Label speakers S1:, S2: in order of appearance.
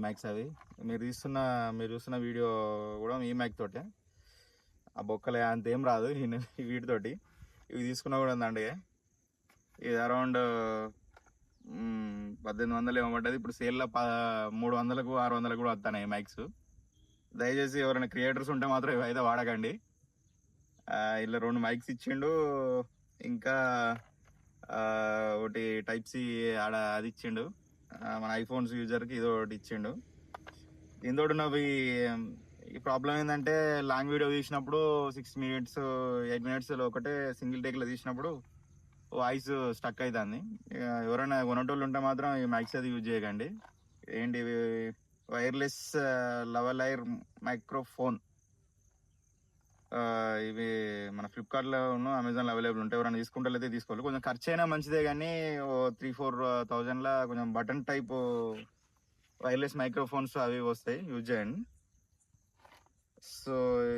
S1: Mics అవి మీరు చూస్తున్న వీడియో కూడా ఈ మైక్ తోటే. ఆ బొక్కలే అంతేం రాదు వీటితోటి. ఇవి తీసుకున్నా కూడా ఉందండి. ఇది అరౌండ్ 1800 ఇవ్వబడ్డది. ఇప్పుడు సేల్లో 300కు 600కు కూడా వస్తాయి మైక్స్. దయచేసి ఎవరైనా క్రియేటర్స్ ఉంటే మాత్రం ఇవి అయితే వాడకండి. ఇలా 2 మైక్స్ ఇచ్చిండు, ఇంకా ఒకటి టైప్ సి ఆడ అది ఇచ్చిండు. మన ఐఫోన్స్ యూజర్కి ఇది ఒకటి ఇచ్చిండు. దీంతో ఈ ప్రాబ్లం ఏంటంటే లాంగ్ వీడియో తీసినప్పుడు 6 minutes 8 minutes ఒకటే సింగిల్ టేక్ లో తీసినప్పుడు వాయిస్ స్టక్ అవుతుంది. ఎవరైనా కొనేటోళ్ళు ఉంటే మాత్రం ఈ మైక్స్ అది యూజ్ చేయకండి. ఏంటి వైర్లెస్ లెవెల్ ఎయిర్ మైక్రోఫోన్. ఇవి మన ఫ్లిప్కార్ట్ లో అమెజాన్ లో అవైలబుల్ ఉంటాయి. ఎవరైనా తీసుకుంటే తీసుకోవాలి. కొంచెం ఖర్చు అయినా మంచిదే, కానీ 3-4 thousand లా కొంచెం బటన్ టైప్ వైర్లెస్ మైక్రోఫోన్స్ అవి వస్తాయి, యూజ్ చేయండి. సో